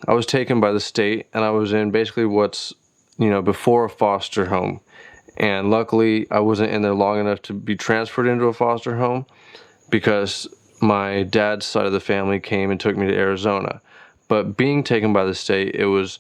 I was taken by the state, and I was in basically what's, before a foster home. And luckily, I wasn't in there long enough to be transferred into a foster home because my dad's side of the family came and took me to Arizona. But being taken by the state, it was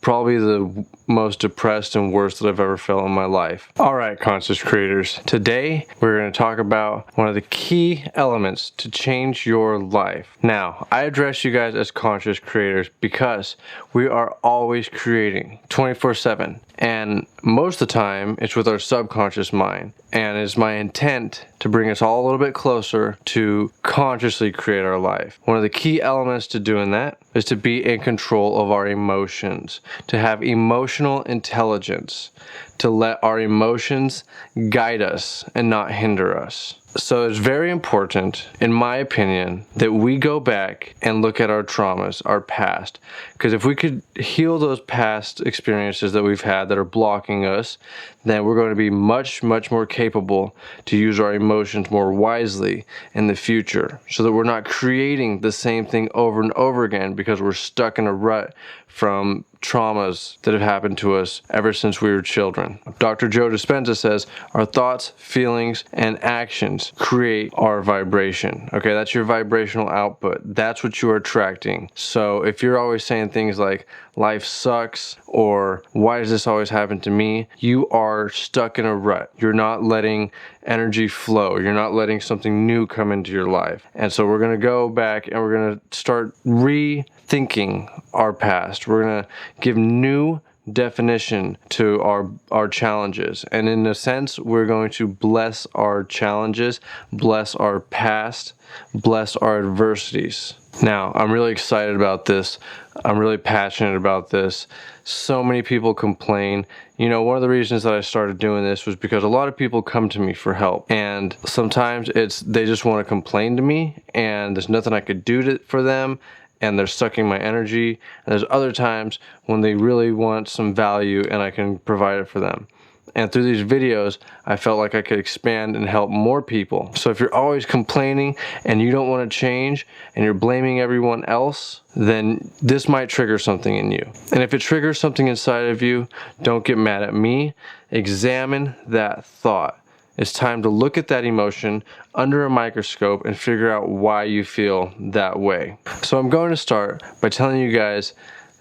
probably the most depressed and worst that I've ever felt in my life. All right, conscious creators. Today, we're going to talk about one of the key elements to change your life. Now, I address you guys as conscious creators because we are always creating 24/7. And most of the time, it's with our subconscious mind. And it's my intent to bring us all a little bit closer to consciously create our life. One of the key elements to doing that is to be in control of our emotions, to have emotional intelligence, to let our emotions guide us and not hinder us. So it's very important, in my opinion, that we go back and look at our traumas, our past. Because if we could heal those past experiences that we've had that are blocking us, then we're going to be much, much more capable to use our emotions more wisely in the future, so that we're not creating the same thing over and over again because we're stuck in a rut from traumas that have happened to us ever since we were children. Dr. Joe Dispenza says our thoughts, feelings, and actions create our vibration. Okay, that's your vibrational output. That's what you are attracting. So if you're always saying things like, life sucks, or why does this always happen to me? You are stuck in a rut. You're not letting energy flow. You're not letting something new come into your life. And so we're going to go back and we're going to start rethinking our past. We're going to give new definition to our challenges. And in a sense, we're going to bless our challenges, bless our past, bless our adversities. Now, I'm really excited about this. I'm really passionate about this. So many people complain. One of the reasons that I started doing this was because a lot of people come to me for help. And sometimes they just want to complain to me, and there's nothing I could do for them, and they're sucking my energy. And there's other times when they really want some value and I can provide it for them. And through these videos, I felt like I could expand and help more people. So if you're always complaining and you don't want to change and you're blaming everyone else, then this might trigger something in you. And if it triggers something inside of you, don't get mad at me. Examine that thought. It's time to look at that emotion under a microscope and figure out why you feel that way. So I'm going to start by telling you guys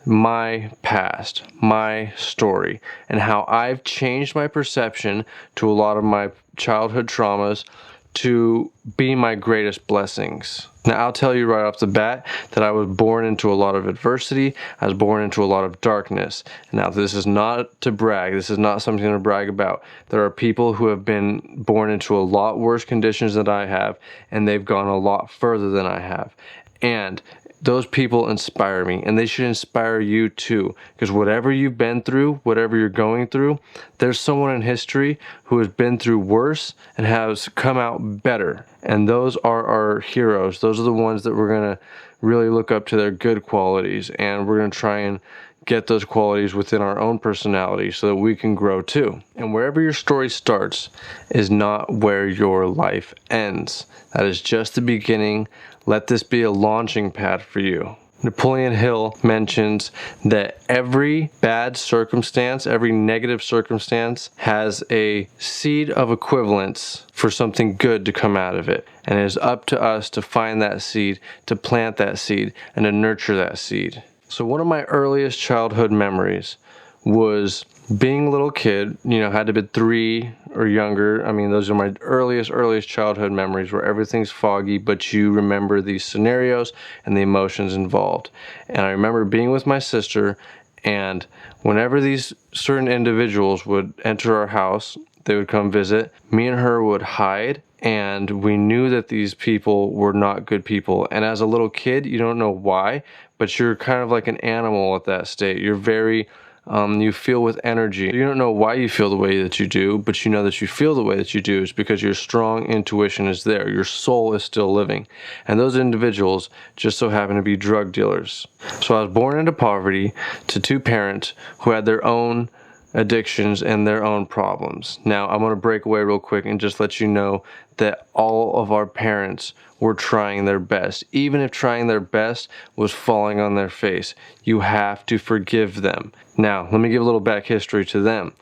my past, my story, and how I've changed my perception to a lot of my childhood traumas to be my greatest blessings. Now, I'll tell you right off the bat that I was born into a lot of adversity. I was born into a lot of darkness. Now, this is not to brag. This is not something to brag about. There are people who have been born into a lot worse conditions than I have, and they've gone a lot further than I have. And those people inspire me, and they should inspire you too, because whatever you've been through, whatever you're going through, there's someone in history who has been through worse and has come out better. And those are our heroes. Those are the ones that we're going to really look up to their good qualities, and we're going to try and get those qualities within our own personality so that we can grow too. And wherever your story starts is not where your life ends. That is just the beginning. Let this be a launching pad for you. Napoleon Hill mentions that every bad circumstance, every negative circumstance has a seed of equivalence for something good to come out of it. And it is up to us to find that seed, to plant that seed, and to nurture that seed. So one of my earliest childhood memories was being a little kid, had to be 3 or younger. Those are my earliest childhood memories where everything's foggy, but you remember these scenarios and the emotions involved. And I remember being with my sister, and whenever these certain individuals would enter our house, they would come visit, me and her would hide, and we knew that these people were not good people. And as a little kid, you don't know why, but you're kind of like an animal at that state. You're very you feel with energy. You don't know why you feel the way that you do, but you know that you feel the way that you do is because your strong intuition is there. Your soul is still living. And those individuals just so happen to be drug dealers. So I was born into poverty to 2 parents who had their own addictions and their own problems. Now, I'm going to break away real quick and just let you know that all of our parents were trying their best. Even if trying their best was falling on their face, you have to forgive them. Now, let me give a little back history to them.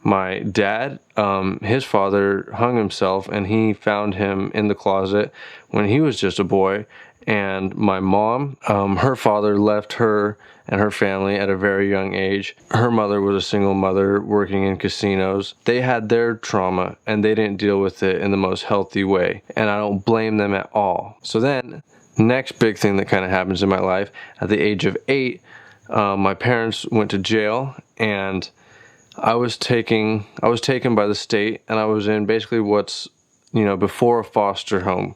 My dad, his father hung himself, and he found him in the closet when he was just a boy. And my mom, her father left her and her family at a very young age. Her mother was a single mother working in casinos. They had their trauma, and they didn't deal with it in the most healthy way. And I don't blame them at all. So then, next big thing that kind of happens in my life, at the age of 8, my parents went to jail, and I was taken by the state, and I was in basically what's, before a foster home.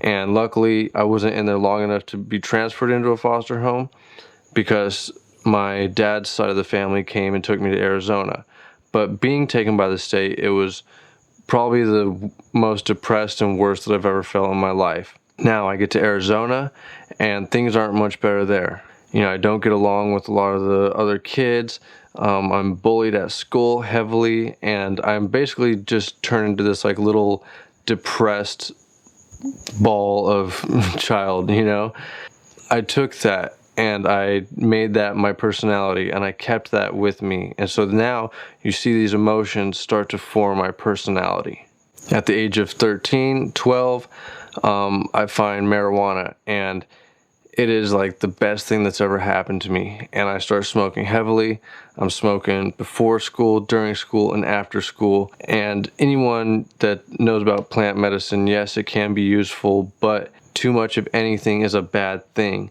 And luckily, I wasn't in there long enough to be transferred into a foster home because my dad's side of the family came and took me to Arizona. But being taken by the state, it was probably the most depressed and worst that I've ever felt in my life. Now I get to Arizona, and things aren't much better there. I don't get along with a lot of the other kids. I'm bullied at school heavily, and I'm basically just turned into this little depressed ball of child. I took that and I made that my personality, and I kept that with me. And so now you see these emotions start to form my personality. At the age of 13, 12, I find marijuana, and it is the best thing that's ever happened to me. And I start smoking heavily. I'm smoking before school, during school, and after school. And anyone that knows about plant medicine, yes, it can be useful, but too much of anything is a bad thing.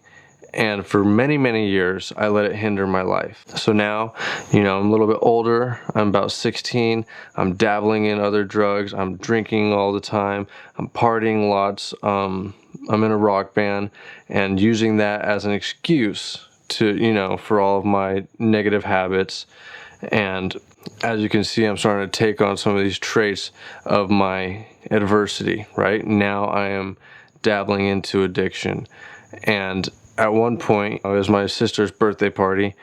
And for many, many years, I let it hinder my life. So now, I'm a little bit older. I'm about 16. I'm dabbling in other drugs. I'm drinking all the time. I'm partying lots. I'm in a rock band, and using that as an excuse to, for all of my negative habits. And as you can see, I'm starting to take on some of these traits of my adversity, right? Now I am dabbling into addiction. And at one point, it was my sister's birthday party,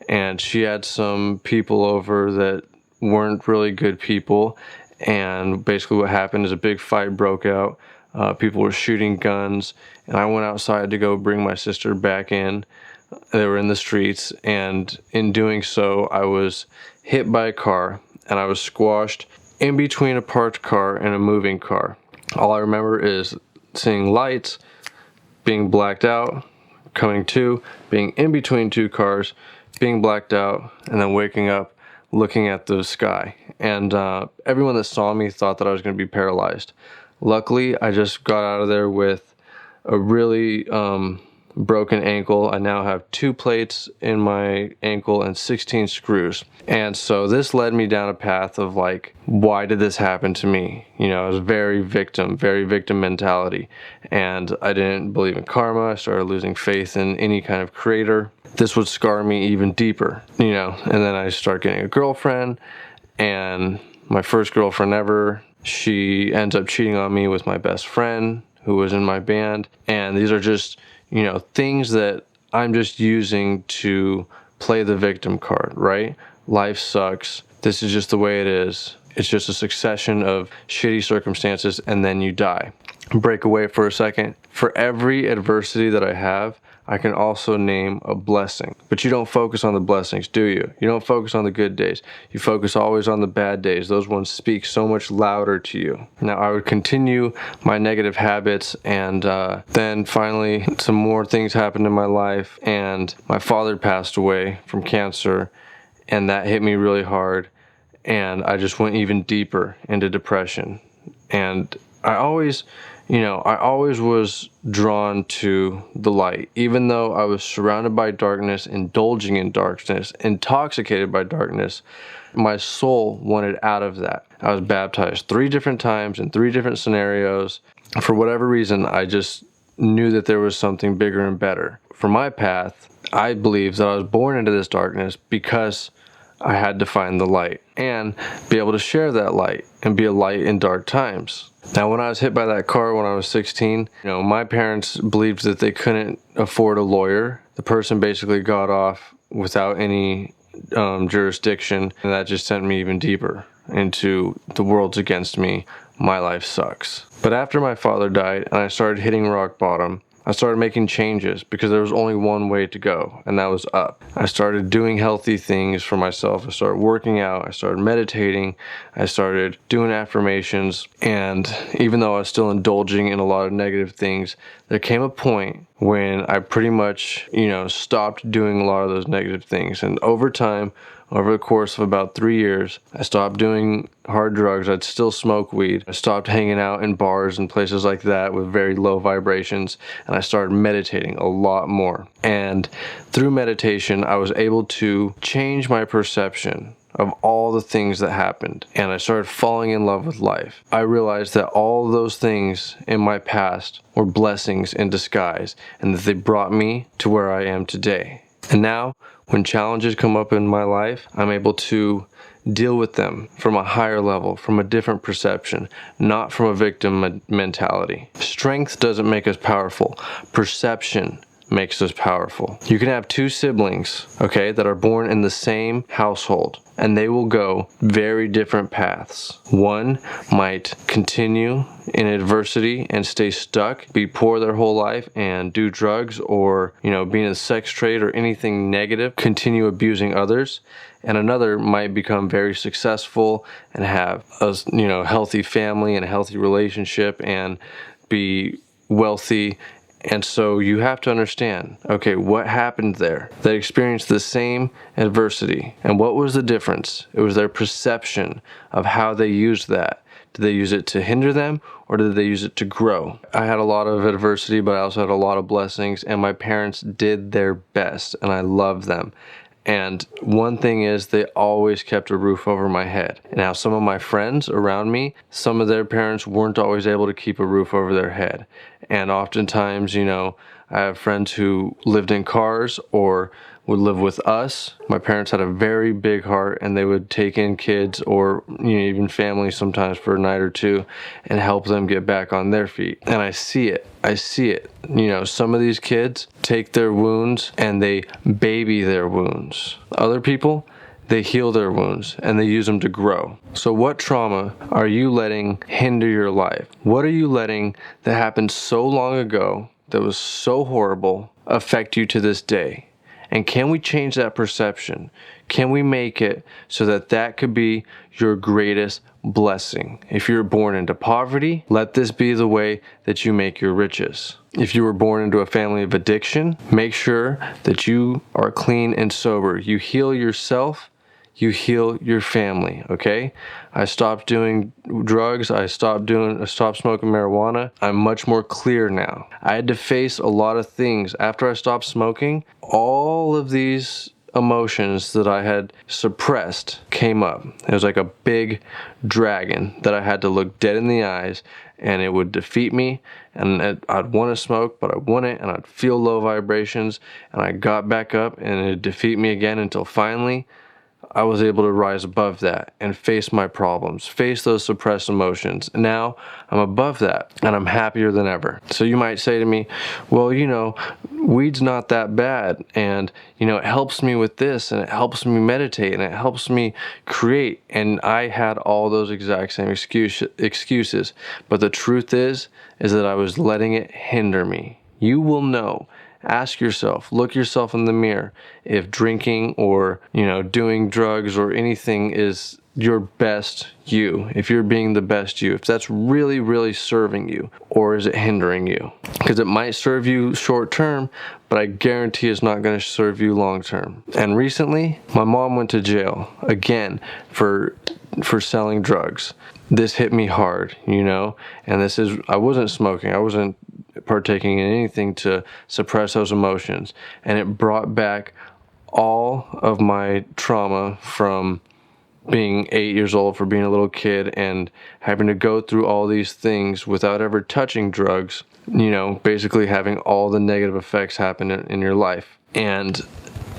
and she had some people over that weren't really good people. And basically what happened is a big fight broke out. People were shooting guns, and I went outside to go bring my sister back in. They were in the streets, and in doing so, I was hit by a car, and I was squashed in between a parked car and a moving car. All I remember is seeing lights, being blacked out, coming to, being in between two cars, being blacked out, and then waking up looking at the sky. And everyone that saw me thought that I was going to be paralyzed. Luckily, I just got out of there with a really broken ankle. I now have 2 plates in my ankle and 16 screws. And so this led me down a path of why did this happen to me? I was very victim mentality. And I didn't believe in karma. I started losing faith in any kind of creator. This would scar me even deeper, and then I start getting a girlfriend, and my first girlfriend ever, she ends up cheating on me with my best friend who was in my band. And these are just, things that I'm just using to play the victim card, right? Life sucks. This is just the way it is. It's just a succession of shitty circumstances, and then you die. Break away for a second. For every adversity that I have, I can also name a blessing. But you don't focus on the blessings, do you? You don't focus on the good days. You focus always on the bad days. Those ones speak so much louder to you. Now, I would continue my negative habits, and then finally some more things happened in my life, and my father passed away from cancer, and that hit me really hard, and I just went even deeper into depression. And I always was drawn to the light. Even though I was surrounded by darkness, indulging in darkness, intoxicated by darkness, my soul wanted out of that. I was baptized 3 different times in 3 different scenarios. For whatever reason, I just knew that there was something bigger and better. For my path, I believe that I was born into this darkness because I had to find the light and be able to share that light and be a light in dark times. Now, when I was hit by that car when I was 16, my parents believed that they couldn't afford a lawyer. The person basically got off without any jurisdiction, and that just sent me even deeper into the world's against me. My life sucks. But after my father died and I started hitting rock bottom, I started making changes because there was only one way to go, and that was up. I started doing healthy things for myself. I started working out. I started meditating. I started doing affirmations. And even though I was still indulging in a lot of negative things, there came a point when I pretty much, stopped doing a lot of those negative things. And over time, over the course of about 3 years, I stopped doing hard drugs. I'd still smoke weed. I stopped hanging out in bars and places like that with very low vibrations, and I started meditating a lot more. And through meditation, I was able to change my perception of all the things that happened, and I started falling in love with life. I realized that all those things in my past were blessings in disguise, and that they brought me to where I am today. And now, when challenges come up in my life, I'm able to deal with them from a higher level, from a different perception, not from a victim mentality. Strength doesn't make us powerful. Perception makes us powerful. You can have two siblings, that are born in the same household, and they will go very different paths. One might continue in adversity and stay stuck, be poor their whole life and do drugs or, be in a sex trade or anything negative, continue abusing others. And another might become very successful and have a, healthy family and a healthy relationship and be wealthy. And so you have to understand, what happened there? They experienced the same adversity. And what was the difference? It was their perception of how they used that. Did they use it to hinder them, or did they use it to grow? I had a lot of adversity, but I also had a lot of blessings, and my parents did their best, and I love them. And one thing is, they always kept a roof over my head. Now, some of my friends around me, some of their parents weren't always able to keep a roof over their head. And oftentimes, I have friends who lived in cars or would live with us. My parents had a very big heart, and they would take in kids or even families sometimes for a night or two and help them get back on their feet. And I see it. Some of these kids take their wounds and they baby their wounds. Other people, they heal their wounds and they use them to grow. So what trauma are you letting hinder your life? What are you letting that happened so long ago, that was so horrible, affect you to this day? And can we change that perception? Can we make it so that that could be your greatest blessing? If you're born into poverty, let this be the way that you make your riches. If you were born into a family of addiction, make sure that you are clean and sober. You heal yourself, you heal your family, okay? I stopped doing drugs. I stopped smoking marijuana. I'm much more clear now. I had to face a lot of things. After I stopped smoking, all of these emotions that I had suppressed came up. It was like a big dragon that I had to look dead in the eyes, and it would defeat me, and I'd want to smoke, but I wouldn't, and I'd feel low vibrations, and I got back up, and it'd defeat me again until finally I was able to rise above that and face my problems, face those suppressed emotions. Now I'm above that and I'm happier than ever. So you might say to me, well, weed's not that bad, and it helps me with this, and it helps me meditate, and it helps me create. And I had all those exact same excuses. But the truth is that I was letting it hinder me. You will know. Ask yourself, look yourself in the mirror, if drinking or, doing drugs or anything is your best you, if you're being the best you, if that's really, really serving you, or is it hindering you? Because it might serve you short term, but I guarantee it's not going to serve you long term. And recently, my mom went to jail again for selling drugs. This hit me hard, and I wasn't smoking. I wasn't partaking in anything to suppress those emotions. And it brought back all of my trauma from being 8 years old, for being a little kid and having to go through all these things without ever touching drugs, basically having all the negative effects happen in your life. And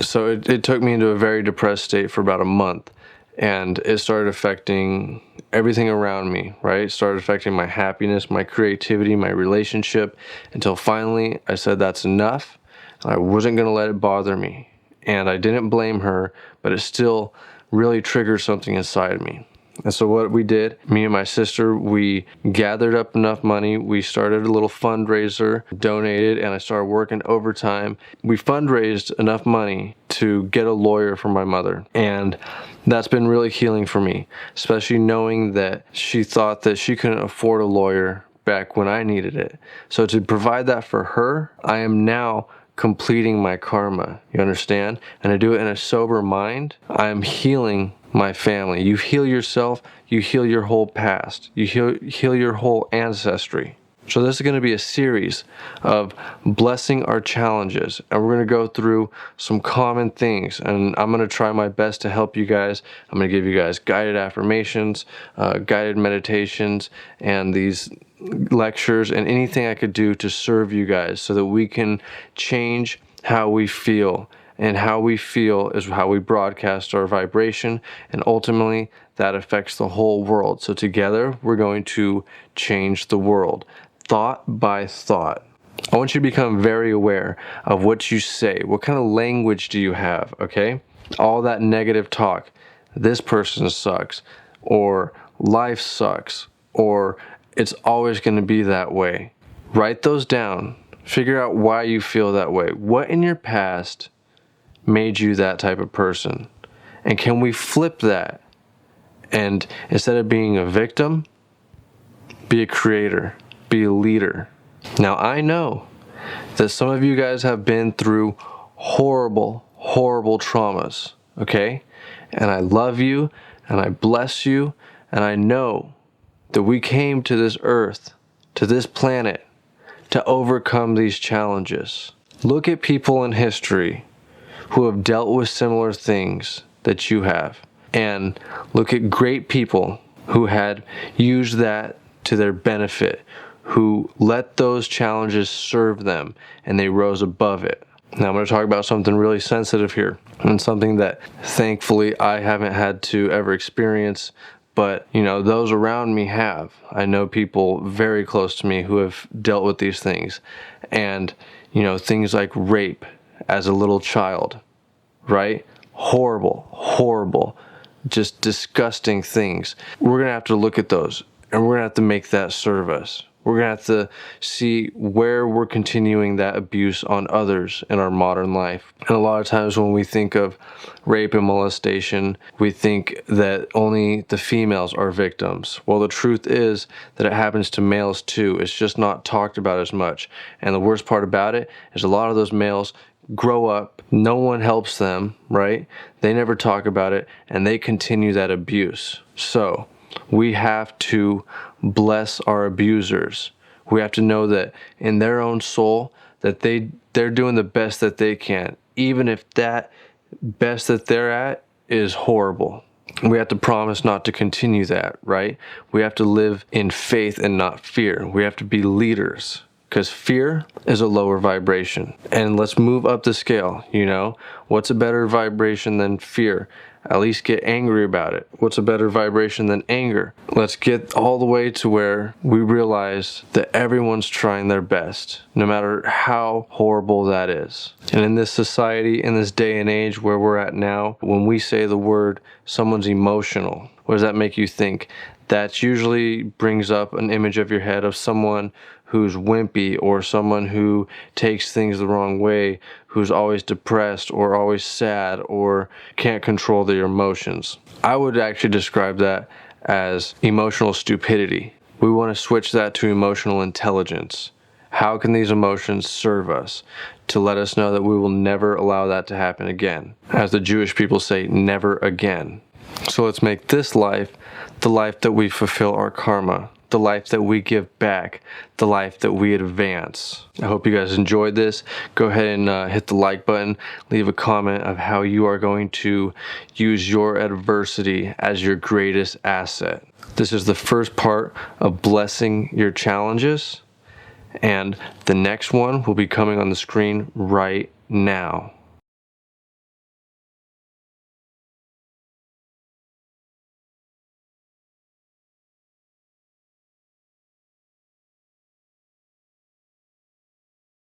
so it took me into a very depressed state for about a month. And it started affecting everything around me, right? It started affecting my happiness, my creativity, my relationship, until finally I said that's enough. I wasn't going to let it bother me. and I didn't blame her, but it still really triggered something inside me. And so what we did, me and my sister, we gathered up enough money. We started a little fundraiser, donated, and I started working overtime. We fundraised enough money to get a lawyer for my mother. And that's been really healing for me, especially knowing that she thought that she couldn't afford a lawyer back when I needed it. So to provide that for her, I am now completing my karma. You understand? And to do it in a sober mind, I am healing my family. You heal yourself, you heal your whole past, you heal your whole ancestry. So this is going to be a series of blessing our challenges, and we're going to go through some common things, and I'm going to try my best to help you guys. I'm going to give you guys guided affirmations, guided meditations, and these lectures, and anything I could do to serve you guys so that we can change how we feel. And how we feel is how we broadcast our vibration, and ultimately that affects the whole world. So together we're going to change the world, thought by thought. I want you to become very aware of what you say. What kind of language do you have, okay? All that negative talk, this person sucks, or life sucks, or it's always going to be that way. Write those down. Figure out why you feel that way. What in your past made you that type of person? And can we flip that? And instead of being a victim, be a creator, be a leader. Now, I know that some of you guys have been through horrible, horrible traumas, okay? And I love you, and I bless you, and I know that we came to this earth, to this planet, to overcome these challenges. Look at people in history who have dealt with similar things that you have. And look at great people who had used that to their benefit, who let those challenges serve them, and they rose above it. Now I'm going to talk about something really sensitive here, and something that thankfully I haven't had to ever experience, but those around me have. I know people very close to me who have dealt with these things. And things like rape as a little child, right? Horrible, just disgusting things. We're going to have to look at those, and we're going to have to make that serve us. We're going to have to see where we're continuing that abuse on others in our modern life. And a lot of times when we think of rape and molestation, we think that only the females are victims. Well, the truth is that it happens to males too. It's just not talked about as much. And the worst part about it is a lot of those males grow up, no one helps them, right? They never talk about it, and they continue that abuse. So we have to bless our abusers. We have to know that in their own soul that they're doing the best that they can, even if that best that they're at is horrible. We have to promise not to continue that, right? We have to live in faith and not fear. We have to be leaders, because fear is a lower vibration. And let's move up the scale, What's a better vibration than fear? At least get angry about it. What's a better vibration than anger? Let's get all the way to where we realize that everyone's trying their best, no matter how horrible that is. And in this society, in this day and age where we're at now, when we say the word, someone's emotional, what does that make you think? That usually brings up an image of your head of someone who's wimpy, or someone who takes things the wrong way, who's always depressed or always sad or can't control their emotions. I would actually describe that as emotional stupidity. We want to switch that to emotional intelligence. How can these emotions serve us to let us know that we will never allow that to happen again? As the Jewish people say, never again. So let's make this life the life that we fulfill our karma, the life that we give back, the life that we advance. I hope you guys enjoyed this. Go ahead and hit the like button. Leave a comment of how you are going to use your adversity as your greatest asset. This is the first part of blessing your challenges, and the next one will be coming on the screen right now.